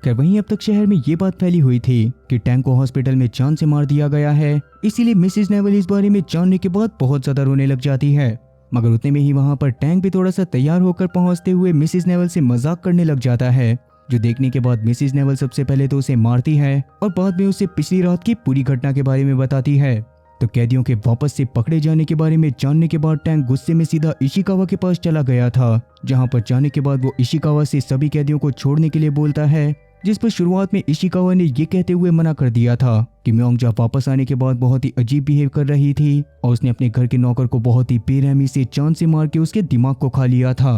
[SPEAKER 1] खैर वहीं अब तक शहर में ये बात फैली हुई थी कि टैंक को हॉस्पिटल में जान से मार दिया गया है, इसीलिए मिसेस नेवल इस बारे में जानने के बाद बहुत ज्यादा रोने लग जाती है। मगर उतने में ही वहां पर टैंक भी थोड़ा सा तैयार होकर पहुंचते हुए मिसेस नेवल से मजाक करने लग जाता है, जो देखने के बाद मिसेस नेवल सबसे पहले तो उसे मारती है और बाद में उसे पिछली रात की पूरी घटना के बारे में बताती है। तो कैदियों के वापस से पकड़े जाने के बारे में जानने के बाद टैंक गुस्से में सीधा इशिकावा के पास चला गया था, जहां पर जाने के बाद वो इशिकावा से सभी कैदियों को छोड़ने के लिए बोलता है, जिस पर शुरुआत में इशिकावा ने ये कहते हुए मना कर दिया था कि म्योंगजा वापस आने के बाद बहुत ही अजीब बिहेव कर रही थी और उसने अपने घर के नौकर को बहुत ही बेरहमी से जान से मार के उसके दिमाग को खा लिया था।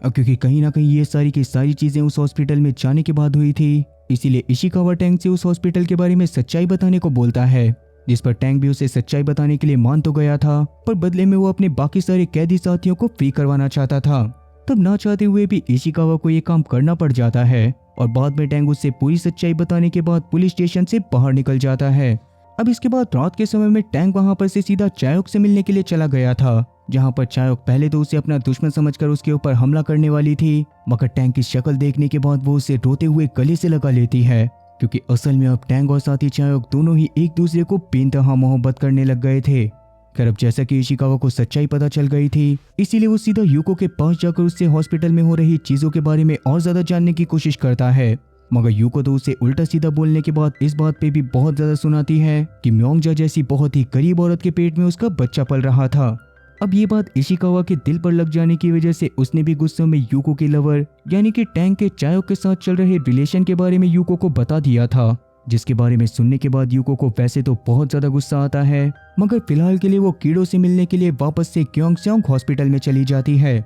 [SPEAKER 1] अब क्योंकि कहीं ना कहीं ये सारी की सारी चीजें उस हॉस्पिटल में जाने के बाद हुई थी, इसीलिए इशिकावा टैंक से उस हॉस्पिटल के बारे में सच्चाई बताने को बोलता है, जिस पर टैंक भी उसे सच्चाई बताने के लिए मान तो गया था, पर बदले में वो अपने बाकी सारे कैदी साथियों को फ्री करवाना चाहता था। तब ना चाहते हुए भी इशिकावा को ये काम करना पड़ जाता है और बाद में टैंक उससे पूरी सच्चाई बताने के बाद पुलिस स्टेशन से बाहर निकल जाता है। अब इसके बाद रात के समय में टैंक वहां पर से सीधा चायोक से मिलने के लिए चला गया था, जहां पर चायोक पहले तो उसे अपना दुश्मन समझकर उसके ऊपर हमला करने वाली थी, मगर टैंक की शक्ल देखने के बाद वो उसे रोते हुए गले से लगा लेती है, क्योंकि असल में अब टैंक और साथी चायोक दोनों ही एक दूसरे को बेइंतहा मोहब्बत करने लग गए थे। खैर अब जैसा कि इशिकावा को सच्चाई पता चल गई थी, इसीलिए वो सीधा यूको के पास जाकर उससे हॉस्पिटल में हो रही चीजों के बारे में और ज्यादा जानने की कोशिश करता है, मगर यूको तो उसे उल्टा सीधा बोलने के बाद इस बात पे भी बहुत ज्यादा सुनाती है कि म्योंगजा जैसी बहुत ही गरीब औरत के पेट में उसका बच्चा पल रहा था। अब ये बात इशिकावा के दिल पर लग जाने की वजह से उसने भी गुस्से में यूको के लवर यानी कि टैंक के चायोक के साथ चल रहे रिलेशन के बारे में यूको को बता दिया था, जिसके बारे में सुनने के बाद यूको को वैसे तो बहुत ज्यादा गुस्सा आता है, मगर फिलहाल के लिए वो कीड़ो से मिलने के लिए वापस से क्योंगसंग हॉस्पिटल में चली जाती है।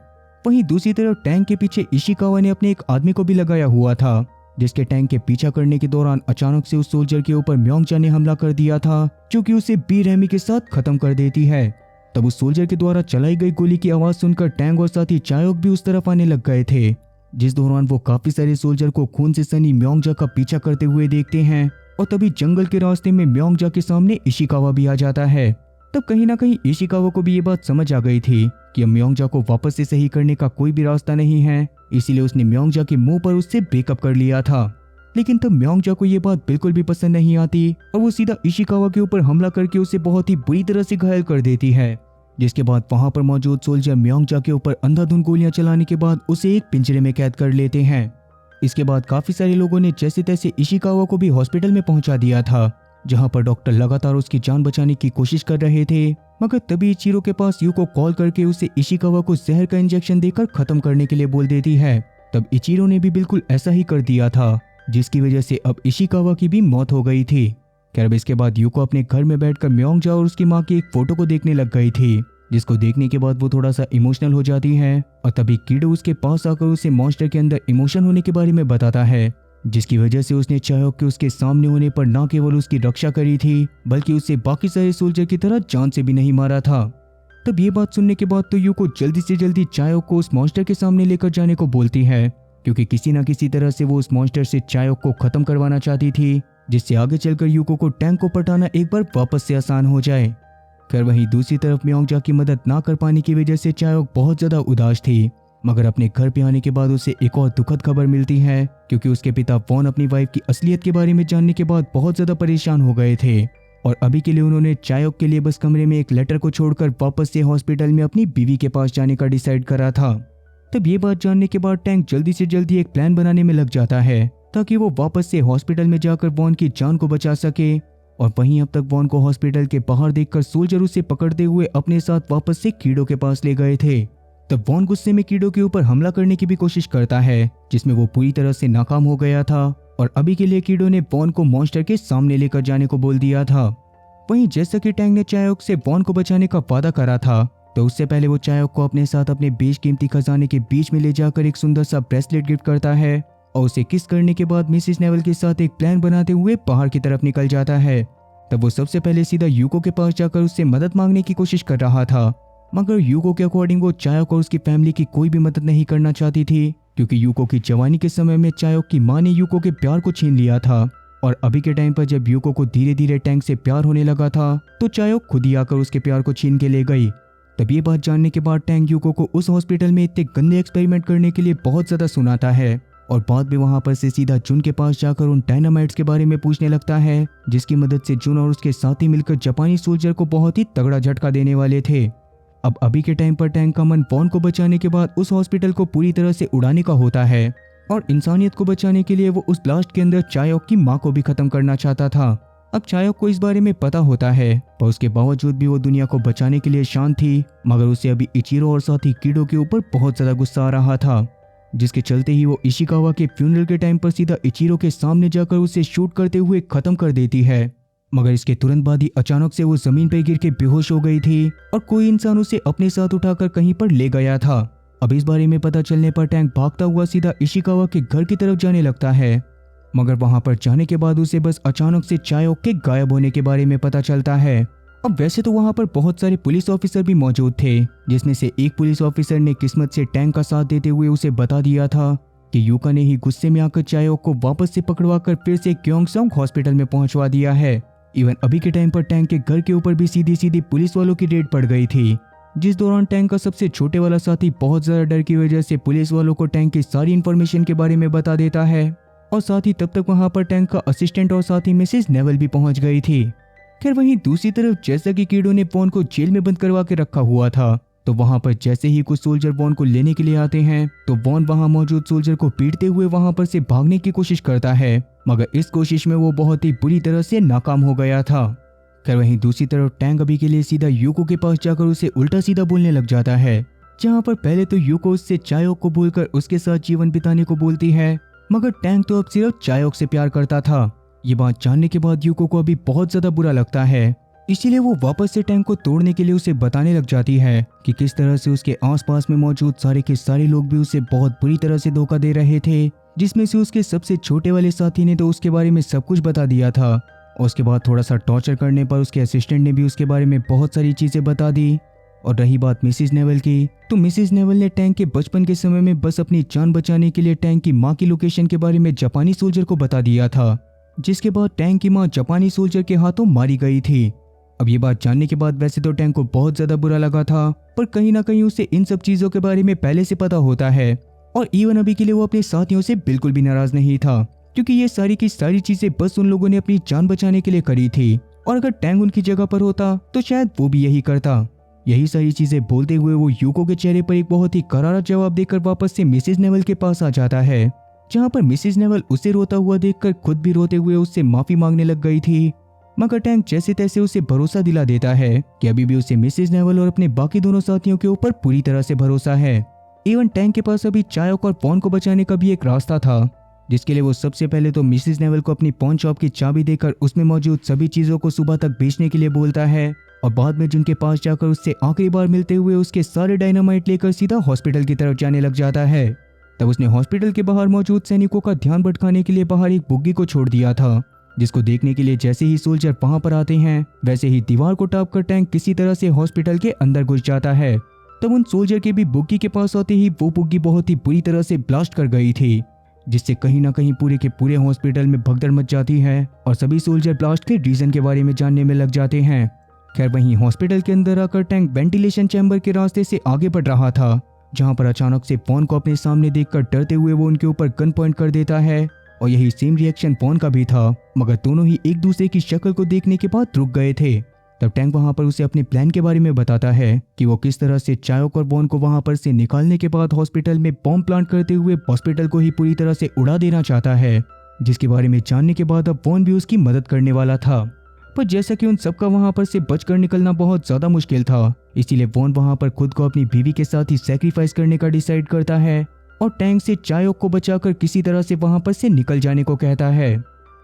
[SPEAKER 1] वहीं दूसरी तरफ टैंक के पीछे इशिकावा ने अपने एक आदमी को भी लगाया हुआ था, जिसके टैंक के पीछा करने के दौरान अचानक से उस सोल्जर के ऊपर म्योंगजा ने हमला कर दिया था, जो कि उसे बेरहमी के साथ खत्म कर देती है। तब उस सोल्जर के द्वारा चलाई गई गोली की आवाज सुनकर टैंक और साथी चायोक भी उस तरफ आने लग गए थे, जिस दौरान वो काफी सारे सोल्जर को खून से सनी म्योंगजा का पीछा करते हुए देखते हैं और तभी जंगल के रास्ते में म्योंगजा के सामने इशिकावा भी आ जाता है। तब कहीं ना कहीं इशिकावा को भी ये बात समझ आ गई थी कि अब म्योंगजा को वापस से सही करने का कोई भी रास्ता नहीं है, इसीलिए उसने म्योंगजा के मुंह पर उससे ब्रेकअप कर लिया था। लेकिन तब म्योंगजा को ये बात बिल्कुल भी पसंद नहीं आती और वो सीधा इशिकावा के ऊपर हमला करके उसे बहुत ही बुरी तरह से घायल कर देती है, जिसके बाद वहां पर मौजूद सोल्जर म्योंगजा के ऊपर अंधाधुंध गोलियां चलाने के बाद उसे एक पिंजरे में कैद कर लेते हैं। इसके बाद काफी सारे लोगों ने जैसे तैसे इशिकावा को भी हॉस्पिटल में पहुंचा दिया था, जहां पर डॉक्टर लगातार उसकी जान बचाने की कोशिश कर रहे थे, मगर तभी इचिरो के पास यूको कॉल करके उसे इशिकावा को जहर का इंजेक्शन देकर खत्म करने के लिए बोल देती है। तब इचिरो ने भी बिल्कुल ऐसा ही कर दिया था, जिसकी वजह से अब इशिकावा की भी मौत हो गई थी। खैर इसके बाद यूको अपने घर में बैठकर म्योंगजा और उसकी माँ की एक फोटो को देखने लग गई थी, जिसको देखने के बाद वो थोड़ा सा इमोशनल हो जाती है और तभी कीडो उसके पास आकर उसे मॉन्स्टर के अंदर इमोशन होने के बारे में बताता है, जिसकी वजह से उसने चायोक के उसके सामने होने पर न केवल उसकी रक्षा करी थी, बल्कि उसे बाकी सारे सोल्जर की तरह जान से भी नहीं मारा था। तब ये बात सुनने के बाद तो यूको जल्दी से जल्दी चायोक को उस मॉन्स्टर के सामने लेकर जाने को बोलती है, क्योंकि किसी न किसी तरह से वो उस मॉन्स्टर से चायोक को खत्म करवाना चाहती थी, जिससे आगे चलकर यूको को टैंक को पटाना एक बार वापस से आसान हो जाए। खैर वहीं दूसरी तरफ म्योंगजा की मदद ना कर पाने की वजह से चायोक बहुत ज़्यादा उदास थी। मगर अपने घर पे आने के बाद उसे एक और दुखद खबर मिलती है, क्योंकि उसके पिता वॉन अपनी वाइफ की असलियत के बारे में जानने के बाद बहुत ज़्यादा परेशान हो गए थे और अभी के लिए उन्होंने चायोक के लिए बस कमरे में एक लेटर को छोड़कर वापस से हॉस्पिटल में अपनी बीवी के पास जाने का डिसाइड करा था। तब ये बात जानने के बाद टैंक जल्दी से जल्दी एक प्लान बनाने में लग जाता है ताकि वो वापस से हॉस्पिटल में जाकर वॉन की जान को बचा सके। और वहीं अब तक वॉन को हॉस्पिटल के बाहर देखकर सोल्जर उसे पकड़ते हुए अपने साथ वापस से कीड़ों के पास ले गए थे। तब वॉन गुस्से में कीड़ों के ऊपर हमला करने की भी कोशिश करता है, जिसमें वो पूरी तरह से नाकाम हो गया था और अभी के लिए कीड़ों ने वॉन को मॉन्स्टर के सामने लेकर जाने को बोल दिया था। वहीं जैसा कि टैंक ने चायोक से वॉन को बचाने का वादा करा था, तो उससे पहले वो चायोक को अपने साथ अपने बेशकीमती खजाने के बीच में ले जाकर एक सुंदर सा ब्रेसलेट गिफ्ट करता है और उसे किस करने के बाद मिसेस नेवल के साथ एक प्लान बनाते हुए पहाड़ की तरफ निकल जाता है। तब वो सबसे पहले सीधा यूको के पास जाकर उससे मदद मांगने की कोशिश कर रहा था, मगर यूको के अकॉर्डिंग वो चायोक और उसकी फैमिली की कोई भी मदद नहीं करना चाहती थी, क्योंकि यूको की जवानी के समय में चायोक की मां ने यूको के प्यार को छीन लिया था। और अभी के टाइम पर जब यूको को धीरे धीरे टैंक से प्यार होने लगा था, तो चायोक खुद ही आकर उसके प्यार को छीन के ले गई। तब ये बात जानने के बाद टैंक यूको को उस हॉस्पिटल में इतने गंदे एक्सपेरिमेंट करने के लिए बहुत ज्यादा सुनाता है और बाद में वहां पर से सीधा जुन के पास जाकर उन डायनामाइट्स के बारे में पूछने लगता है, जिसकी मदद से जुन और उसके साथी मिलकर जापानी सोल्जर को बहुत ही तगड़ा झटका देने वाले थे। अब अभी के टाइम पर टैंक का मन वॉन को बचाने के बाद उस हॉस्पिटल को पूरी तरह से उड़ाने का होता है और इंसानियत को बचाने के लिए वो उस ब्लास्ट के अंदर चायोक की मां को भी खत्म करना चाहता था। अब चायोक को इस बारे में पता होता है, पर उसके बावजूद भी वो दुनिया को बचाने के लिए शांत थी, मगर उसे अभी इचिरो और साथी कीड़ों के ऊपर बहुत ज्यादा गुस्सा आ रहा था, जिसके चलते ही वो इशिकावा के फ्यूनरल के टाइम पर सीधा इचिरो के सामने जाकर उसे शूट करते हुए खत्म कर देती है। मगर इसके तुरंत बाद ही अचानक से वो जमीन पर गिर के बेहोश हो गई थी और कोई इंसान उसे अपने साथ उठाकर कहीं पर ले गया था। अब इस बारे में पता चलने पर टैंक भागता हुआ सीधा इशिकावा के घर की तरफ जाने लगता है, मगर वहां पर जाने के बाद उसे बस अचानक से चायोक के गायब होने के बारे में पता चलता है। अब वैसे तो वहां पर बहुत सारे पुलिस ऑफिसर भी मौजूद थे, जिसमें से एक पुलिस ऑफिसर ने किस्मत से टैंक का साथ देते हुए उसे बता दिया था कि यूका ने ही गुस्से में आकर चायोक को वापस से पकड़वा कर फिर से क्योंगसोंग हॉस्पिटल में पहुंचवा दिया है। इवन अभी के टाइम पर टैंक के घर के ऊपर भी सीधी सीधी पुलिस वालों की रेड पड़ गई थी, जिस दौरान टैंक का सबसे छोटे वाला साथी बहुत ज्यादा डर की वजह से पुलिस वालों को टैंक की सारी इन्फॉर्मेशन के बारे में बता देता है और साथ ही तब तक वहां पर टैंक का असिस्टेंट और साथी मिसेस नेवल भी पहुंच गई थी। खैर वहीं दूसरी तरफ जैसा कि कीड़ों ने वॉन को जेल में बंद करवा के रखा हुआ था, तो वहां पर जैसे ही कुछ सोल्जर वॉन को लेने के लिए आते हैं, तो वॉन वहां मौजूद सोल्जर को पीटते हुए वहां पर से भागने की कोशिश करता है, मगर इस कोशिश में वो बहुत ही बुरी तरह से नाकाम हो गया था। खैर वहीं दूसरी तरफ टैंक अभी के लिए सीधा यूको के पास जाकर उसे उल्टा सीधा बोलने लग जाता है, जहाँ पर पहले तो यूको उससे चायोक को बोलकर उसके साथ जीवन बिताने को बोलती है, मगर टैंक तो अब सिर्फ चायोक से प्यार करता था। ये बात जानने के बाद यूको को अभी बहुत ज्यादा बुरा लगता है, इसीलिए वो वापस से टैंक को तोड़ने के लिए उसे बताने लग जाती है कि किस तरह से उसके आसपास में मौजूद सारे के सारे लोग भी उसे बहुत बुरी तरह से धोखा दे रहे थे, जिसमें से उसके सबसे छोटे वाले साथी ने तो उसके बारे में सब कुछ बता दिया था और उसके बाद थोड़ा सा टॉर्चर करने पर उसके असिस्टेंट ने भी उसके बारे में बहुत सारी चीजें बता दी। और रही बात मिसेस नेवल की, तो मिसेस नेवल ने टैंक के बचपन के समय में बस अपनी जान बचाने के लिए टैंक की मां की लोकेशन के बारे में जापानी सोल्जर को बता दिया था, जिसके बाद टैंक की मां जापानी सोल्जर के हाथों मारी गई थी। अब ये बात जानने के बाद वैसे तो टैंक को बहुत ज्यादा बुरा लगा था, पर कहीं ना कहीं उसे इन सब चीजों के बारे में पहले से पता होता है और इवन अभी के लिए वो अपने साथियों से बिल्कुल भी नाराज नहीं था, क्योंकि ये सारी की सारी चीजें बस उन लोगों ने अपनी जान बचाने के लिए करी थी और अगर टैंक उनकी जगह पर होता तो शायद वो भी यही करता। यही सारी चीजें बोलते हुए वो यूको के चेहरे पर एक बहुत ही करारा जवाब देकर वापस से मिसेस नेवल के पास आ जाता है, जहाँ पर मिसेस नेवल उसे रोता हुआ देखकर खुद भी रोते हुए उससे माफी मांगने लग गई थी, मगर टैंक जैसे तैसे उसे भरोसा दिला देता है कि अभी भी उसे मिसेस नेवल और अपने बाकी दोनों साथियों के ऊपर पूरी तरह से भरोसा है। इवन टैंक के पास अभी चायोक और पॉन को बचाने का भी एक रास्ता था, जिसके लिए वो सबसे पहले तो मिसेस नेवल को अपनी पॉन शॉप की चाबी देकर उसमें मौजूद सभी चीजों को सुबह तक बेचने के लिए बोलता है और बाद में जिनके पास जाकर उससे आखिरी बार मिलते हुए उसके सारे डायनामाइट लेकर सीधा हॉस्पिटल की तरफ जाने लग जाता है। तब उसने हॉस्पिटल के बाहर मौजूद सैनिकों का ध्यान भटकाने के लिए बाहर एक बुग्गी को छोड़ दिया था, जिसको देखने के लिए जैसे ही सोल्जर वहां पर आते हैं वैसे ही दीवार को टाप कर टैंक किसी तरह से हॉस्पिटल के अंदर घुस जाता है। तब उन सोल्जर के भी बुग्गी के पास आते ही वो बुग्गी बहुत ही बुरी तरह से ब्लास्ट कर गई थी, जिससे कहीं ना कहीं पूरे के पूरे हॉस्पिटल में भगदड़ मच जाती है और सभी सोल्जर ब्लास्ट के रीजन के बारे में जानने में लग जाते हैं। खैर वहीं हॉस्पिटल के अंदर आकर टैंक वेंटिलेशन चैम्बर के रास्ते से आगे बढ़ रहा था, जहां पर अचानक से वॉन को अपने सामने देखकर डरते हुए वो उनके ऊपर गन पॉइंट कर देता है। और यही सेम रिएक्शन वॉन का भी था, मगर दोनों ही एक दूसरे की शक्ल को देखने के बाद रुक गए थे। तब टैंक वहां पर उसे अपने प्लान के बारे में बताता है कि वो किस तरह से चायोक और वॉन को वहां पर से निकालने के बाद हॉस्पिटल में बॉम्ब प्लांट करते हुए हॉस्पिटल को ही पूरी तरह से उड़ा देना चाहता है, जिसके बारे में जानने के बाद अब वॉन भी उसकी मदद करने वाला था। पर जैसा कि उन सबका वहां पर से बचकर निकलना बहुत ज्यादा मुश्किल था, इसीलिए वॉन वहां पर खुद को अपनी बीवी के साथ ही सैक्रिफाइस करने का डिसाइड करता है और टैंक से चायोक को बचाकर किसी तरह से वहां पर से निकल जाने को कहता है।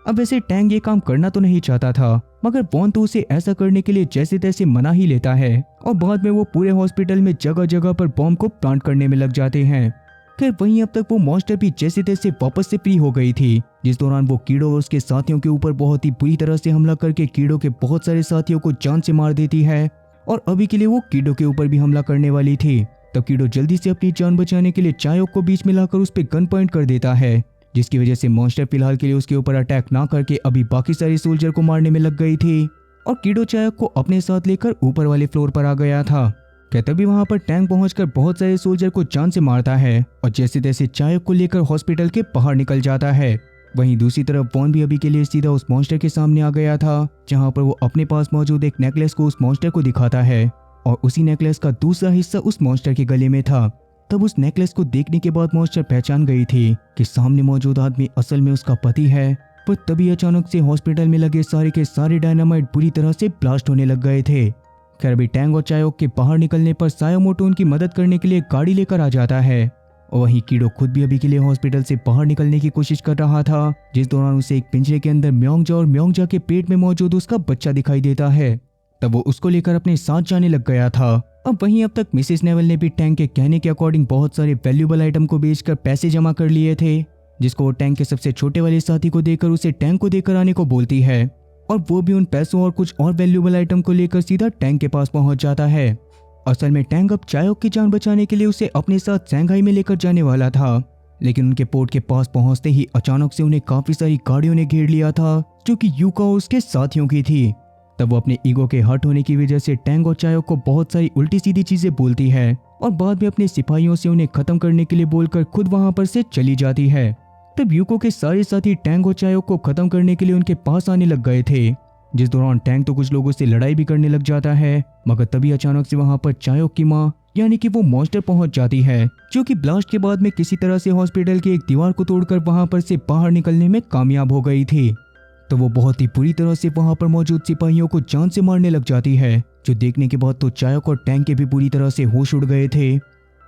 [SPEAKER 1] अब वैसे टैंक ये काम करना तो नहीं चाहता था, मगर वॉन तो उसे ऐसा करने के लिए जैसे तैसे मना ही लेता है और बाद में वो पूरे हॉस्पिटल में जगह जगह पर बॉम्ब को प्लांट करने में लग जाते हैं। खैर वहीं अब तक वो मॉन्स्टर भी जैसे तैसे वापस से फ्री हो गई थी, जिस दौरान वो कीड़ो और उसके साथियों के ऊपर बहुत ही बुरी तरह से हमला करके कीड़ो के बहुत सारे साथियों को जान से मार देती है और अभी के लिए वो कीड़ो के ऊपर भी हमला करने वाली थी। तब कीड़ो जल्दी से अपनी जान बचाने के लिए चायोक को बीच में लाकर उस पर गन पॉइंट कर देता है, जिसकी वजह से मॉन्स्टर फिलहाल के लिए उसके ऊपर अटैक ना करके अभी बाकी सारे सोल्जर को मारने में लग गई थी और कीड़ो चायोक को अपने साथ लेकर ऊपर वाले फ्लोर पर आ गया था। क्या तभी वहां पर टैंक पहुंचकर बहुत सारे सोल्जर को जान से मारता है और जैसे तैसे चायोक को लेकर हॉस्पिटल के बाहर निकल जाता है। वहीं दूसरी तरफ वॉन भी अभी के लिए सीधा उस मॉन्स्टर के सामने आ गया था, जहां पर वो अपने पास मौजूद एक नेकलेस को उस मॉन्स्टर को दिखाता है और उसी नेकलेस का दूसरा हिस्सा उस मॉन्स्टर के गले में था। तब उस नेकलेस को देखने के बाद मॉन्स्टर पहचान गई थी कि सामने मौजूद आदमी असल में उसका पति है। पर तभी अचानक से हॉस्पिटल में लगे सारे के सारे डायनामाइट बुरी तरह से ब्लास्ट होने लग गए थे। खैर अभी टैंक और चायोक के बाहर निकलने पर सायामोटो उनकी मदद करने के लिए गाड़ी लेकर आ जाता है और वहीं कीड़ो खुद भी अभी के लिए हॉस्पिटल से बाहर निकलने की कोशिश कर रहा था, जिस दौरान उसे एक पिंजरे के अंदर म्योंगजा और म्योंगजा के पेट में मौजूद उसका बच्चा दिखाई देता है। तब वो उसको लेकर अपने साथ जाने लग गया था। अब वहीं अब तक मिसेस नेवल ने भी टैंक के कहने के अकॉर्डिंग बहुत सारे वैल्यूएबल आइटम को बेचकर पैसे जमा कर लिए थे, जिसको वो टैंक के सबसे छोटे वाले साथी को देकर उसे टैंक को देकर आने को बोलती है और वो भी उन पैसों और कुछ और वैल्यूएबल आइटम को लेकर सीधा टैंक के पास पहुंच जाता है। असल में टैंक अब चायोक की जान बचाने के लिए उसे अपने साथ शंघाई में लेकर जाने वाला था, लेकिन उनके पोर्ट के पास पहुंचते ही अचानक से उन्हें काफी सारी गाड़ियों ने घेर लिया था, जो कि यूका और उसके साथियों की थी। तब वो अपने ईगो के हर्ट होने की वजह से टैंक और चायोक को बहुत सारी उल्टी सीधी चीजें बोलती है और बाद में अपने सिपाहियों से उन्हें खत्म करने के लिए बोलकर खुद वहां पर से चली जाती है। तब यूको के सारे साथी टैंक और चायोक को खत्म करने के लिए उनके पास आने लग गए थे, जिस दौरान टैंक तो कुछ लोगों से लड़ाई भी करने लग जाता है, मगर तभी अचानक से वहां पर चायोक की माँ यानी कि वो मॉन्स्टर पहुंच जाती है, जो कि ब्लास्ट के बाद में किसी तरह से हॉस्पिटल की एक दीवार को तोड़कर वहां पर से बाहर निकलने में कामयाब हो गई थी। तो वो बहुत ही बुरी तरह से वहां पर मौजूद सिपाहियों को जान से मारने लग जाती है, जो देखने के बाद तो चायोक और टैंक के भी पूरी तरह से होश उड़ गए थे।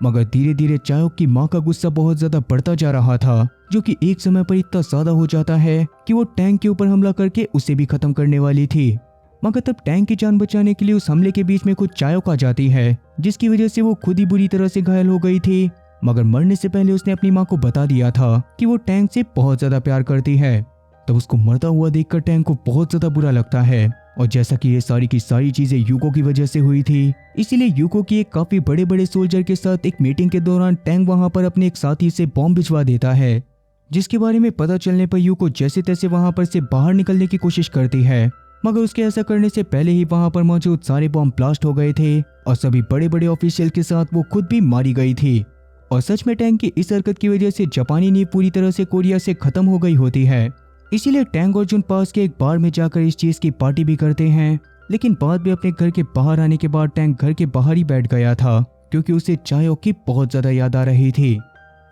[SPEAKER 1] मगर धीरे धीरे चायोक की माँ का गुस्सा बहुत ज्यादा बढ़ता जा रहा था, जो कि एक समय पर इतना ज्यादा हो जाता है कि वो टैंक के ऊपर हमला करके उसे भी खत्म करने वाली थी। मगर तब टैंक की जान बचाने के लिए उस हमले के बीच में कुछ चायोक आ जाती है, जिसकी वजह से वो खुद ही बुरी तरह से घायल हो गई थी। मगर मरने से पहले उसने अपनी माँ को बता दिया था कि वो टैंक से बहुत ज्यादा प्यार करती है। तब उसको मरता हुआ देखकर टैंक को बहुत ज्यादा बुरा लगता है, और जैसा कि ये सारी की सारी चीजें यूको की वजह से हुई थी, इसीलिए यूको की एक काफी बड़े बड़े सोल्जर के साथ एक मीटिंग के दौरान टैंक वहां पर अपने एक साथी से बॉम्ब भिजवा देता है, जिसके बारे में पता चलने पर यूको जैसे तैसे वहां पर से बाहर निकलने की कोशिश करती है। मगर उसके ऐसा करने से पहले ही वहां पर मौजूद सारे बॉम्ब ब्लास्ट हो गए थे और सभी बड़े बड़े ऑफिशियल के साथ वो खुद भी मारी गई थी। और सच में टैंक की इस हरकत की वजह से जापानी नींव पूरी तरह से कोरिया से खत्म हो गई होती है। इसीलिए टैंक और जुन पास के एक बार में जाकर इस चीज की पार्टी भी करते हैं, लेकिन बाद में अपने घर के बाहर आने के बाद टैंक घर के बाहर ही बैठ गया था, क्योंकि उसे चायोक की बहुत ज्यादा याद आ रही थी।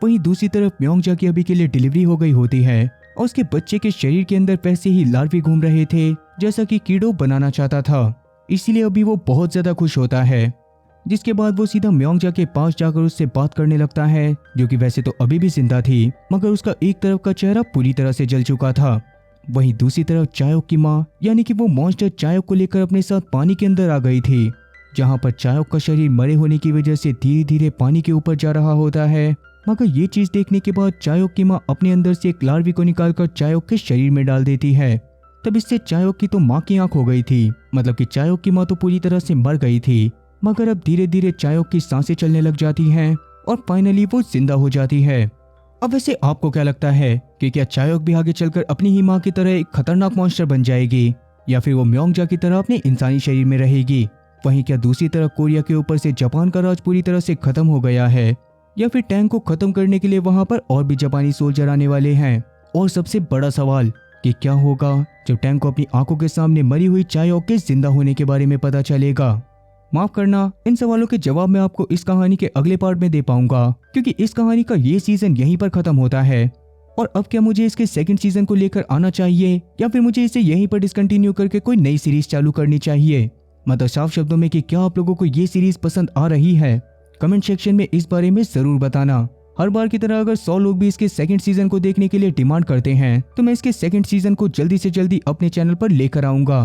[SPEAKER 1] वहीं दूसरी तरफ म्योंगजा की अभी के लिए डिलीवरी हो गई होती है और उसके बच्चे के शरीर के अंदर वैसे ही लार्वे घूम रहे थे, जैसा कि कीड़ो बनाना चाहता था। इसीलिए अभी वो बहुत ज्यादा खुश होता है, जिसके बाद वो सीधा म्योंगजा के पास जाकर उससे बात करने लगता है, जो कि वैसे तो अभी भी जिंदा थी, मगर उसका एक तरफ का चेहरा पूरी तरह से जल चुका था। वहीं दूसरी तरफ चायोक की माँ यानी कि वो मॉन्स्टर चायोक को लेकर अपने साथ पानी के अंदर आ गई थी, जहां पर चायोक का शरीर मरे होने की वजह से धीरे धीरे पानी के ऊपर जा रहा होता है। मगर ये चीज देखने के बाद चायोक की माँ अपने अंदर से एक लार्वे को निकालकर चायोक के शरीर में डाल देती है। तब इससे चायोक की तो माँ की आंख हो गई थी, मतलब कि चायोक की माँ तो पूरी तरह से मर गई थी। मगर अब धीरे धीरे चायोक की सांसें चलने लग जाती हैं और फाइनली वो जिंदा हो जाती है। अब वैसे आपको क्या लगता है कि क्या चायोक भी आगे चलकर अपनी ही माँ की तरह एक खतरनाक मॉन्स्टर बन जाएगी? या फिर वो म्योंगजा की तरह अपने इंसानी शरीर में रहेगी। वहीं क्या दूसरी तरफ कोरिया के ऊपर से जापान का राज पूरी तरह से खत्म हो गया है, या फिर टैंक को खत्म करने के लिए वहां पर और भी जापानी सोल्जर आने वाले हैं। और सबसे बड़ा सवाल कि क्या होगा जब टैंक को अपनी आंखों के सामने मरी हुई चायोक के जिंदा होने के बारे में पता चलेगा। माफ करना, इन सवालों के जवाब मैं आपको इस कहानी के अगले पार्ट में दे पाऊंगा, क्योंकि इस कहानी का ये सीजन यहीं पर खत्म होता है। और अब क्या मुझे इसके सेकंड सीजन को लेकर आना चाहिए, या फिर मुझे इसे यहीं पर डिसकंटिन्यू करके कोई नई सीरीज चालू करनी चाहिए? मतलब साफ शब्दों में कि क्या आप लोगों को ये सीरीज पसंद आ रही है? कमेंट सेक्शन में इस बारे में जरूर बताना। हर बार की तरह अगर 100 लोग भी इसके सेकंड सीजन को देखने के लिए डिमांड करते हैं तो मैं इसके सेकंड सीजन को जल्दी से जल्दी अपने चैनल पर लेकर आऊंगा।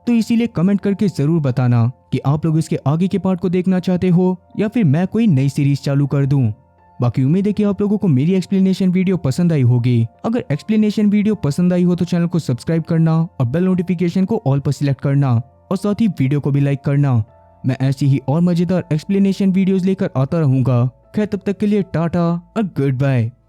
[SPEAKER 1] तो इसीलिए कमेंट करके जरूर बताना कि आप लोग इसके आगे के पार्ट को देखना चाहते हो या फिर मैं कोई नई सीरीज चालू कर दूं। बाकी उम्मीद है कि आप लोगों को मेरी एक्सप्लेनेशन वीडियो पसंद आई होगी। अगर एक्सप्लेनेशन वीडियो पसंद आई हो तो चैनल को सब्सक्राइब करना और बेल नोटिफिकेशन को ऑल पर सिलेक्ट करना, और साथ ही वीडियो को भी लाइक करना। मैं ऐसी ही और मजेदार एक्सप्लेनेशन वीडियोस लेकर आता रहूंगा। खैर तब तक के लिए टाटा और गुड बाय।